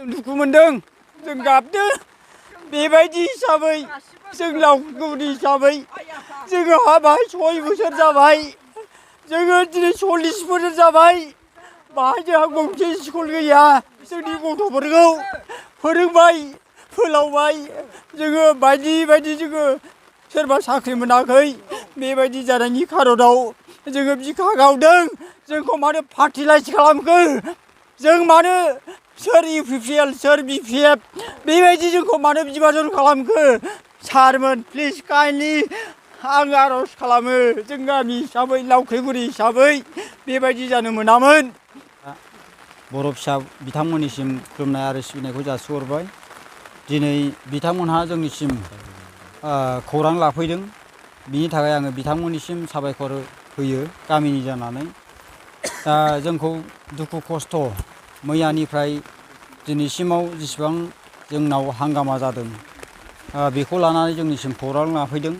दुखु मोनदों जों गाबदों बेबायदि हिसाबै जों लावख्रिगुरि हिसाबै जोङो हाबाय 6 बोसोर जाबाय जोङो दिनै 40 बोसोर जाबाय बाहाय जोंहा गंसे स्कुल गैया जोंनि गथ'फोरखौ फोरोंबाय फोलावबाय जोङो बायदि बायदि जोङो सोरबा साख्रि मोनाखै बेबायदि जानायनि खारनाव जोङो बिखा गावदों जोंखौ मानो फार्टिलाइज खालामखो जों मानो सोर UPPL सोर BPF बेबायदि जोंखौ मानो बिभाजन खालामखो सारमोन प्लिज काइन्डलि आं आर'ज खालामो जों गामि हिसाबै लावख्रिगुरि हिसाबै बेबायदि जानो मोनामोन। बर' फिसा बिथांमोननिसिम खुलुमनाय आरो सिबिनायखौ जासिहरबाय। दिनै बिथांमोनहा जोंनिसिम खौरां लाफैदों बिनि थाखाय आङो बिथांमोननिसिम साबायखर होयो गामिनि जानानै। दा जोंखौ दुखु खस्थ' मैयानिफ्राय दिनैसिमाव जेसेबां जोंनाव हांगामा जादों बेखौ लानानै जोंनिसिम खौरां लाफैदों।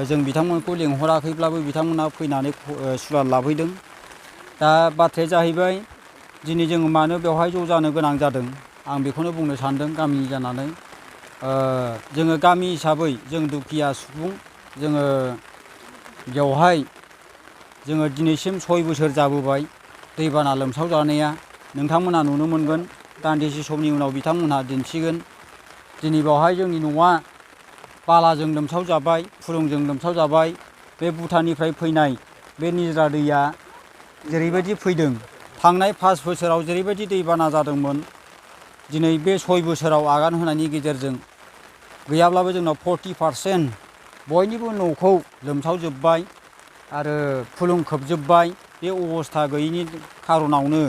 जों बिथांमोनखौ लेंहराखैब्लाबो बिथांमोनहा फैनानै सुलाद लाफैदों। दा बाथ्राया जाहैबाय दिनै जोङो मानो बेवहाय ज' जानो गोनां जादों आं बेखौनो बुंनो सानदों गामिनि जानानै। जोङो गामि हिसाबै जों दुखिया सुबुं जोङो बेवहाय जोङो दिनैसिम 6 बोसोर जाबोबाय दैबाना लोमसाव जानाया नोंथांमोना नुनो मोनगोन दान्दिसे समनि उनाव बिथांमोनहा दिन्थिगोन। दिनै बेवहाय जोंनि न'आ बालाजों लोमसाव जाबाय फुलुंजों लोमसाव जाबाय। बे भुटाननिफ्राय फैनाय बे निज्रा दैया जेरैबायदि फैदों थांनाय 5 बोसोराव जेरैबायदि दैबाना जादोंमोन दिनै बे 6 बोसोराव आगान होनायनि गेजेरजों गैयाब्लाबो जोंनाव 40% बयनिबो न'खौ लोमसावजोब्बाय आरो फुलुं खोबजोब्बाय। बे अबस्था गैयैनि खारनावनो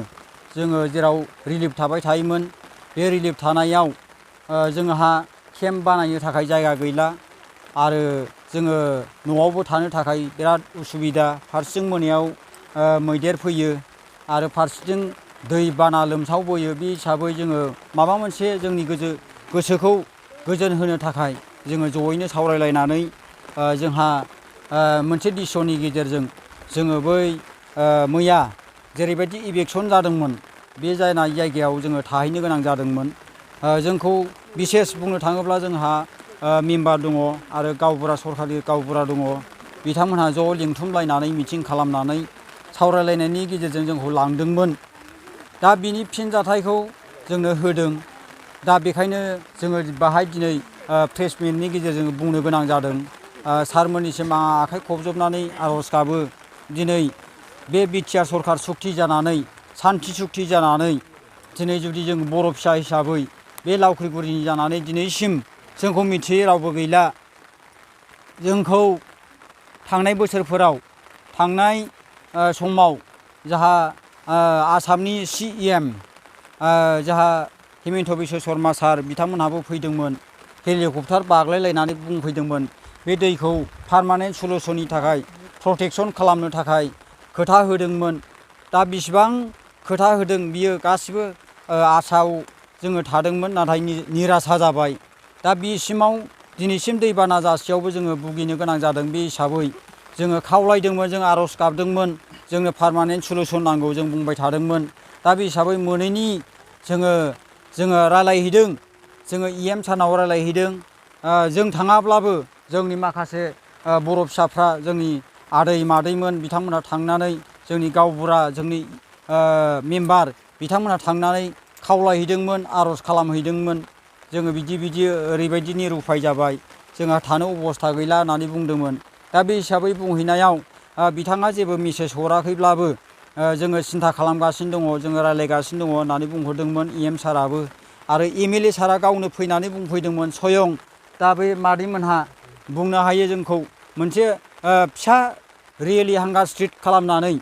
जोङो जेराव रिलिफ थाबाय थायोमोन बे रिलिफ थानायाव जोंहा केम्प बानायनो थाखाय जायगा गैला आरो जोङो न'आवबो थानो थाखाय बिराद उसुबिदा। फारसेथिं मोनायाव मैदेर फैयो आरो फारसेथिं दै बाना लोमसावबोयो। बे हिसाबै जोङो माबा मोनसे जोंनि गोसोखौ गोजोन होनो थाखाय जोङो जयैनो सावरायलायनानै जोंहा मोनसे डिसिसननि गेजेरजों जोङो बै मैया जेरैबायदि इभेकसन जादोंमोन बे जायगायाव जोङो थाहैनो गोनां जादोंमोन। जोंखौ बिसेस बुंनो थाङोब्ला जोंहा मेम्बार दङ आरो गावबुरा सरखारि गावबुरा दङ बिथांमोनहा ज' लिंथुमलायनानै मिटिं खालामनानै सावरायलायनायनि गेजेरजों जोंखौ लांदोंमोन। दा बिनि फिनजाथायखौ जोंनो होदों। दा बेखायनो जोङो बाहाय दिनै प्रेस मिटनि गेजेरजों बुंनो गोनां जादों। सारमोननिसिम आं आखाइ खबजबनानै आर'ज गाबो दिनै बे बिटिआर सरखार सुक्ति जानानै सान्थि सुक्ति जानानै दिनै जुदि जों बर' फिसा हिसाबै बे लावख्रिगुरिनि जानानै दिनैसिम जोंखौ मिथियै रावबो गैला। जोंखौ थांनाय बोसोरफोराव थांनाय समाव जाहा आसामनि CEM जाहा हिमन्त बिश्व शर्मा सार बिथांमोनहाबो फैदोंमोन हेलिकप्टार बाग्लायलायनानै बुंफैदोंमोन बे दैखौ पारमानेन्ट सलुसननि थाखाय प्रटेकसन खालामनो थाखाय खोथा होदोंमोन। दा बिसिबां खोथा होदों बियो गासिबो आसायाव जोङो थादोंमोन नाथाय निरासा जाबाय। दा बिसिमाव दिनैसिम दैबाना जासेयावबो जोङो भुगिनो गोनां जादों। बे हिसाबै जोङो खावलायदोंमोन जों आर'ज गाबदोंमोन जोंनो पारमानेन्ट सलुसन नांगौ जों बुंबाय थादोंमोन। दा बे हिसाबै मोनैनि जोङो रायलायहैदों जोङो EM सारनाव रायलायहैदों। जों थाङाब्लाबो जोंनि माखासे बर' फिसाफ्रा जोंनि आदै मादैमोन बिथांमोनहा थांनानै जोंनि गावबुरा जोंनि मेम्बार बिथांमोनहा थांनानै खावलायहैदोंमोन आर'ज खालामहैदोंमोन। जोङो बिदि ओरैबायदि निरुपाय जाबाय जोंहा थानो अबस्था गैला होननानै बुंदोंमोन। दा बे हिसाबै बुंहैनायाव बिथाङा जेबो मेसेज हराखैब्लाबो जोङो सिन्था खालामगासिनो दङ जोङो रायलायगासिनो दङ होननानै बुंहरदोंमोन EM साराबो। आरो MLA सारा गावनो फैनानै बुंफैदोंमोन स्वयं। दा बे मादैमोनहा बुंनो हायो जोंखौ मोनसे फिसा रियेलि हांगार स्ट्रिट खालामनानै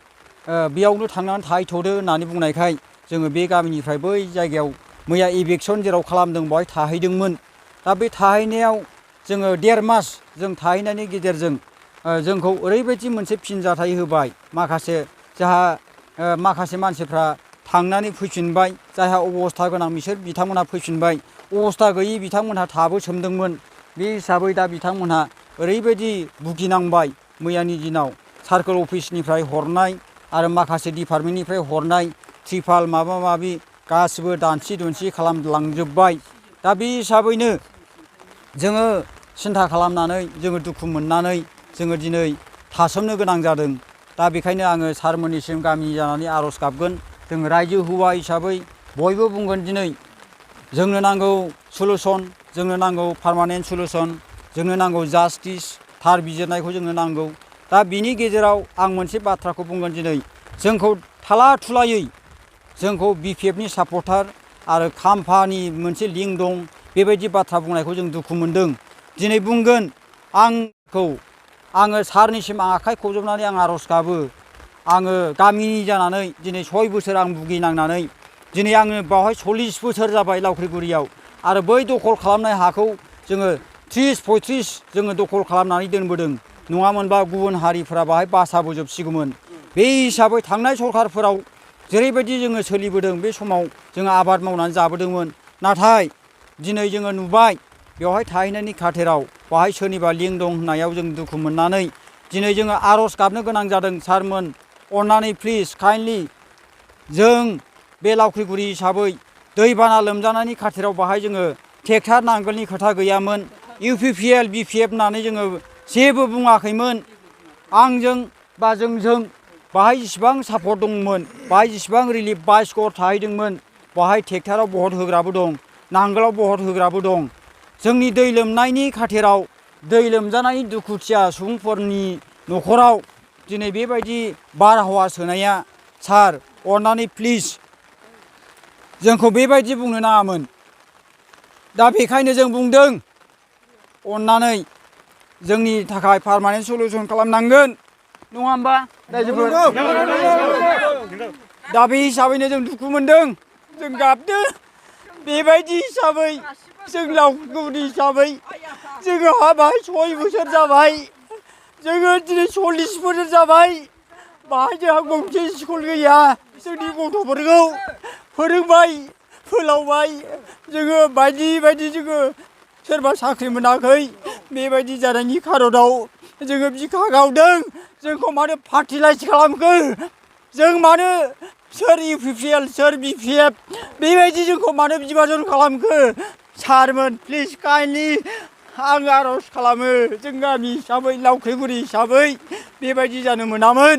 बेयावनो थांनानै थाहैथ'दो होननानै बुंनायखाय जोङो बे गामिनिफ्राय बै जायगायाव मैया इभेकसन जेराव खालामदों बेवहाय थाहैदोंमोन। दा बे थाहैनायाव जोङो 1.5 मास जों थाहैनायनि गेजेरजों जोंखौ ओरैबायदि मोनसे फिनजाथाय होबाय माखासे मानसिफ्रा थांनानै फैफिनबाय जायहा अबस्था गोनां बिथांमोनहा फैफिनबाय अबस्था गैयि बिथांमोनहा थाबोसोमदोंमोन। बे हिसाबै दा बिथांमोनहा ओरैबायदि भुगिनांबाय मैयानि दिनाव सार्कोल अफिसनिफ्राय हरनाय आरो माखासे डिपार्टमेन्टनिफ्राय हरनाय त्रिपाल माबा माबि गासिबो दानसि दुनसि खालामलांजोब्बाय। दा बे हिसाबैनो जोङो सिन्था खालामनानै जोङो दुखु मोननानै जोङो दिनै थासोमनो गोनां जादों। दा बेखायनो आङो सारमोननिसिम गामि जानानै आर'ज गाबगोन। जों रायजो हौवा हिसाबै बयबो बुंगोन दिनै जोंनो नांगौ सलुसन, जोंनो नांगौ पारमानेन्ट सलुसन, जोंनो नांगौ जास्टिस, थार बिजिरनायखौ जोंनो नांगौ। दा बिनि गेजेराव आं मोनसे बाथ्राखौ बुंगोन दिनै जोंखौ थाला थुलायै जोंखौ BPFनि सापर्टार आरो खाम्फानि मोनसे लिंक दं बेबायदि बाथ्रा बुंनायखौ जों दुखु मोनदों। दिनै बुंगोन आङो सारनिसिम आखाइ खबजबनानै आं आर'ज गाबो। आङो गामिनि जानानै दिनै 6 बोसोर आं भुगिनांनानै दिनै आङो बावहाय 40 बोसोर जाबाय लावख्रिगुरियाव आरो बै दखल खालामनाय हाखौ जोङो 30-35 जोङो दखल खालामनानै दोनबोदों। नङामोनबा गुबुन हारिफोरा बाहाय बासा बोजोबसिगौमोन। बे हिसाबै थांनाय सरखारफोराव जेरैबायदि जोङो सोलिबोदों बे समाव जोङो आबाद मावनानै जाबोदोंमोन। नाथाय दिनै जोङो नुबाय बेवहाय थाहैनायनि खाथिराव बाहाय सोरनिबा लिंक दं होननायाव जों दुखु मोननानै दिनै जोङो आर'ज गाबनो गोनां जादों। सारमोन अननानै प्लिज काइन्डलि जों बे लावख्रिगुरि हिसाबै दैबाना लोमजानायनि खाथिराव बाहाय जोङो ट्रेक्टर नांगोलनि खोथा गैयामोन। UPPL BPF होननानै जोङो जेबो बुङाखैमोन। आंजों बा जोंजों बाहाय जेसेबां सापर्ट दंमोन बाहाय जेसेबां रिलिफ बाइसगर थाहैदोंमोन बाहाय ट्रेक्टराव बहद होग्राबो दं, नांगोलाव बहद होग्राबो दं। जोंनि दै लोमनायनि खाथिराव दै लोमजानाय दुखुथिया सुबुंफोरनि न'खराव दिनै बेबायदि बारहावा सोनाया सार अननानै प्लिज जोंखौ बेबायदि बुंनो नाङामोन। दा बेखायनो जों बुंदों अननानै जोंनि थाखाय पारमानेन्ट सलुसन खालामनांगोन। नङा होमबा रायजोफोर? दा बे हिसाबैनो जों दुखु मोनदों, जों गाबदों। बेबायदि हिसाबै जों लावख्रिगुरि हिसाबै जोङो बाहाय 6 बोसोर जाबाय। जोङो दिनै 40 बोसोर जाबाय। बाहाय जोंहा गंसे स्कुल गैया। जोंनि गथ'फोरखौ फोरोंबाय फोलावबाय जोङो बायदि बायदि जोङो सोरबा साख्रि मोनाखै बेबायदि जानायनि खारनाव जोङो बिखा गावदों। जोंखौ मानो फार्टिलाइज खालामखो? जों मानो सोर UPPL सोर BPF बेबायदि जोंखौ मानो बिभाजन खालामखो? सारमोन प्लिज काइन्डलि आं आर'ज खालामो जों गामि हिसाबै लावख्रिगुरि हिसाबै बेबायदि जानो मोनामोन।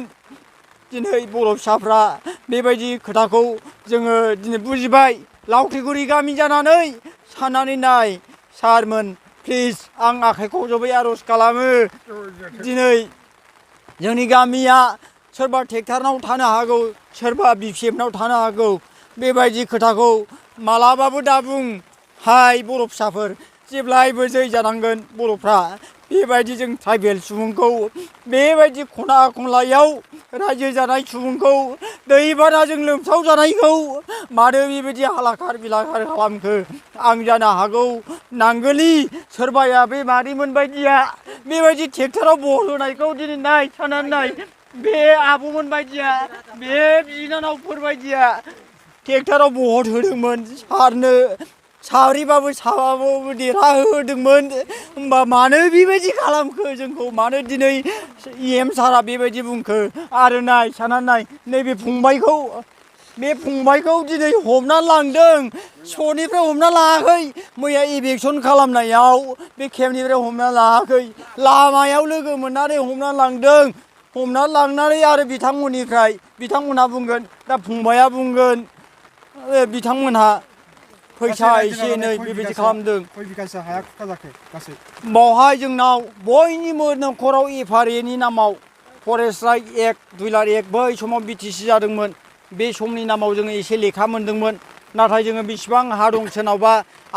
दिनै बर' फिसाफ्रा बेबायदि खोथाखौ जोङो दिनै बुजिबाय। लावख्रिगुरि गामि जानानै साननानै नाय सारमोन प्लिज आं आखाइ खबजबै आर'ज खालामो। दिनै जोंनि गामिया सोरबा ट्रेक्टरनाव थानो हागौ, सोरबा BPFनाव थानो हागौ। बेबायदि खोथाखौ मालाबाबो दा बुं। हाय बर' फिसाफोर जेब्लायबो जै जानांगोन बर'फ्रा। बेबायदि जों ट्राइबेल सुबुंखौ बेबायदि खना खनलायाव रायजो जानाय सुबुंखौ दैबानाजों लोमसाव जानायखौ मानो बेबायदि हालाखार बिलाखार खालामखो? आं जानो हागौ नांगोलि सोरबाया बे मादैमोन बायदिया बेबायदि ट्रेक्टराव बहद होनायखौ दिनै नाय साननानै नाय। बे आब'मोन बायदिया बे बिनानावफोर बायदिया ट्रेक्टराव बहद होदोंमोन सारनो। साब्रैबाबो साबाबाबो देरहाहोदोंमोन। होमबा मानो बेबायदि खालामखो जोंखौ? मानो दिनै EM सारा बेबायदि बुंखो? आरो नाय साननानै नाय नैबे फंबायखौ दिनै हमना लांदों। स'निफ्राय हमना लाङाखै। मैया इभिकसन खालामनायाव बे केम्पनिफ्राय हमना लाङाखै। लामायाव लोगो मोननानै हमना लांदों। हमना लांनानै आरो बिथांमोनहा बुंगोन दा फंबाया बुंगोन बिथांमोनहा फैसा एसे एनै बेबायदि खालामदों। बावहाय जोंनाव बयनिबो न'खराव FRAनि नामाव फरेस्ट राइट एक्ट 2001 बै समाव BTC जादोंमोन। बे समनि नामाव जोङो एसे लेखा मोनदोंमोन। नाथाय जोङो बेसेबां हा दं सोरनावबा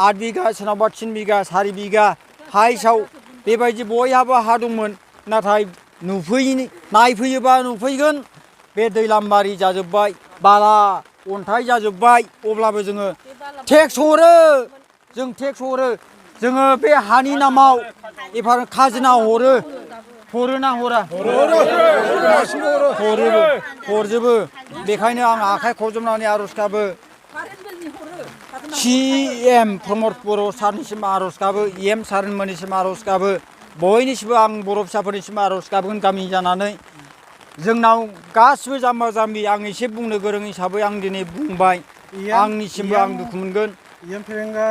8 बिगा सोरनावबा 3 बिगा 4 बिगा हाइसाव बेबायदि बयहाबो हा दंमोन। नाथाय नायफैयोबा नुफैगोन बे दैलामबारि जाजोब्बाय, बाला अन्थाइ जाजोब्बाय। अब्लाबो जोङो टेक्स हरो। जों टेक्स हरो। जोङो बे हानि नामाव खाजोना हरोना हरा? हरजोबो। बेखायनो आं आखाइ खबजबनानै आर'ज गाबो। CM प्रमद बर' सारनिसिम आर'ज गाबो, EM सारमोननिसिम आर'ज गाबो। बयनिसिमबो आं बर' फिसाफोरनिसिम आर'ज गाबगोन गामि जानानै। जोंनाव गासिबो जाम्बा जाम्बि आं एसे बुंनो गोरों हिसाबै आं दिनै बुंबाय। आंनिसिमबो आं दुखु मोनगोन इयान फेरेंगा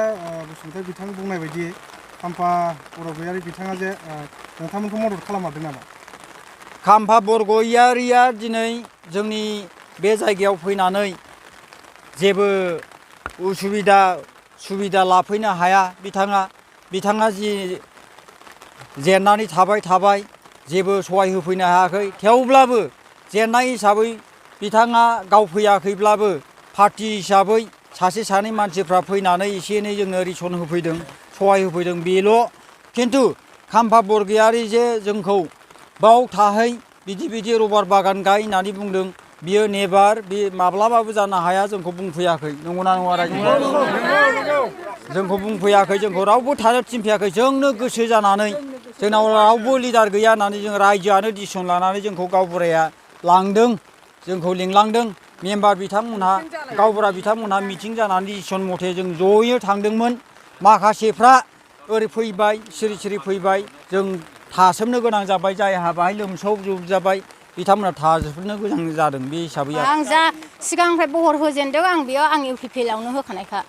बसुमतारी बिथां बुंनाय बायदि खाम्फा बरगयारि बिथाङा जे नोंथांमोनखौ मदद खालामहादों नामा खाम्फा बरगयारिया दिनै जोंनि बे जायगायाव फैनानै जेबो सुबिदा लाफैनो हाया बिथाङा जि जेननानै थाबाय जेबो सहाय होफैनो हायाखै थेवब्लाबो जेननाय हिसाबै बिथाङा गाव फैयाखैब्लाबो पार्टी हिसाबै सासे सानै मानसिफ्रा फैनानै एसे एनै जोंनो रेसन होफैदों सहाय होफैदों बेल' खिन्थु खाम्फा बरगयारि जे जोंखौ बाव थाहै बिदि रबार बागान गाय होननानै बुंदों बियो नेभार बे माब्लाबाबो जानो हाया जोंखौ बुंफैयाखै नंगौना नङा रायजो जोंखौ बुंफैयाखै जोंखौ रावबो थानो थिनफैयाखै जोंनो गोसो जानानै जोंनाव रावबो लिडार गैया होननानै जों रायजोआनो डिसिसन लानानै जोंखौ गावबुराया लांदों जोंखौ लिंलांदों मेम्बार बिथांमोनहा गावबुरा बिथांमोनहा मिटिं जानानै डिसिसन मथे जों जयै थांदोंमोन माखासेफ्रा ओरै फैबाय सिरि फैबाय जों थासोमनो गोनां जाबाय जायहा बाहाय लोमसावजोबजाबाय बिथांमोना थाजोबनो गोनां जादों बे हिसाबै आं जा सिगांनिफ्राय बहर होजेनदों आं बेयाव आं इउपिपिएलआवनो होखानायखा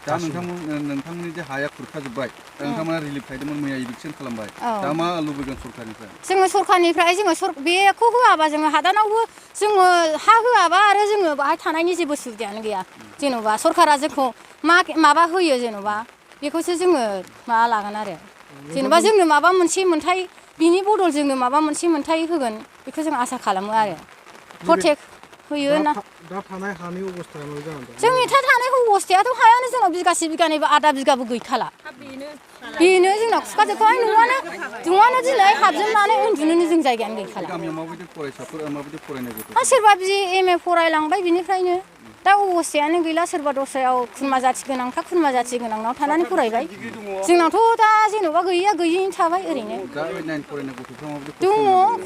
दा नोंथांमोननि जे हाया खुरखाजोब्बाय दा नोंथांमोना रिलिफ थाहैदोंमोन मैया इभिकसन खालामबाय दा मा लुबैगोन सरकारनिफ्राय जोङो सरकारनिफ्राय बेखौ होआबा जोङो हादानावबो जोङो हा होआबा आरो जोङो बाहाय थानायनि जेबो सुबिदायानो गैया जेन'बा सरकारा जोंखौ माबा होयो जेन'बा बेखौसो जोङो माबा लागोन आरो जेन'बा जोंनो माबा मोनसे मोन्थाय बिनि बदल जोंनो माबा मोनसे मोन्थाय होगोन बेखौ जों आसा खालामो आरो प्रटेक्ट होयो ना दा थानाय हानि अबस्थाया मा जानानै दं जोंनि थानाय अबस्थायाथ' हायानो जोंनाव बिगासे बिगानैबो आधा बिगाबो गैखाला बेनो जोंनाव खुखाजोबबाय न'आनो दिनै हाबजोबनानै उन्दुनोनो जों जायगायानो गैखाला गामियाव माबायदि फरायसाफोर माबायदि फरायनाय गथ'फोर सोरबा BA MA फरायलांबाय बिनिफ्रायनो दा अबस्थायानो गैला सोरबा दस्रायाव खुरमा जाथि गोनांनाव थानानै फरायबाय जोंनावथ' दा जेन'बा गैयैनो थाबाय ओरैनो दङ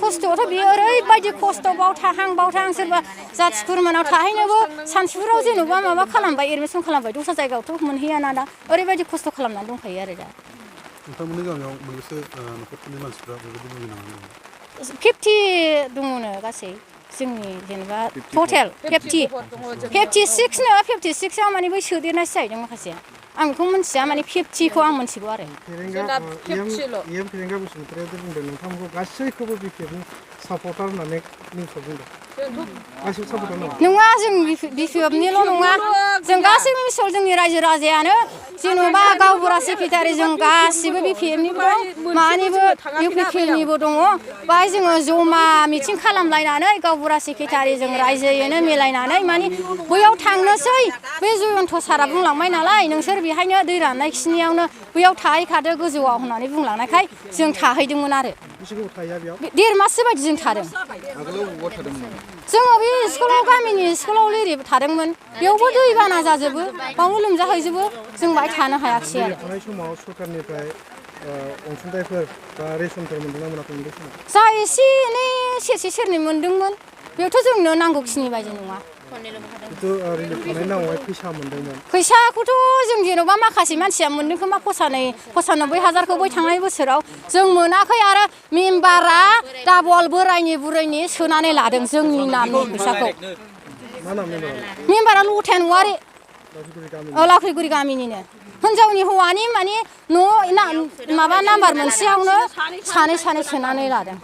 खस्थ'आथ' बेयो ओरैबायदि खस्थ' बाव थाहां सोरबा जाथि खुरमानाव थाहैनोबो सानसुराव जेन'बा माबा खालामबाय एडमिसन खालामबाय दस्रा जायगायावथ' मोनहैयाना दा ओरैबायदि खस्थ' खालामनानै दंखायो आरो दा नोंथांमोननि गामियाव मोनबेसे न'खरफोरनि मानसिफ्रा बेबायदि भुगिनांनानै दङ 50 दङनो गासै जोंनि जेनेबा टटेल 56 नो 56 आव माने बै सोदेरनायसो जाहैदों माखासे आं बेखौ मिन्थिया माने 50खौ आं मिन्थिगौ आरो इयान फेरेंगा बसुमतारिया जे बुंदों नोंथांमोनखौ गासैखौबो BPFनि सापर्टार होननानै निउसआव बुंदों गासैबो सापर्टार नङा जों BPFनिल' नङा जों गासैबो मिसल जोंनि रायजो राजायानो जेन'बा गावबुरा सेक्रेटारि जों गासिबो BPFनिबो दं मानिबो UPPनिबो दङ बाहाय जोङो जमा मिटिं खालामलायनानै गावबुरा सेक्रेटारि जों रायजोयैनो मिलायनानै माने बैयाव थांनोसै बे जयन्त सारा बुंलांबाय नालाय नोंसोर बेहायनो दै राननाय खिनियावनो बैयाव थाहैखादो गोजौआव होननानै बुंलांनायखाय जों थाहैदोंमोन आरो 1.5 माससो बायदि जों थादों जोङो बे गामिनि स्कुलाव लिरि थादोंमोन बेयावबो दै बाना जाजोबो बावनो लोमजाहैजोबो जों बाहाय थानो हायाखिसै आरो थानाय समाव सरकारनिफ्राय अनसुंथाइफोर बा रेसनफोर मोनदोंना मोनाखै बे समाव जा एसे एनै सेरनै मोनदोंमोन बेयावथ' जोंनो नांगौखिनि बायदि नङा फैसाखौथ' जों जेन'बा माखासे मानसिया मोनदों खोमा 95,000खौ बै थांनाय बोसोराव जों मोनाखै आरो मेम्बारा डाबल बोरायनि बुरैनि सोनानै लादों जोंनि नामनि फैसाखौ मेम्बारा लथाया नवारि लाख्रिगुरि गामिनिनो हिनजावनि हौवानि माने न' माबा नाम्बार मोनसेयावनो सानै सोनानै लादों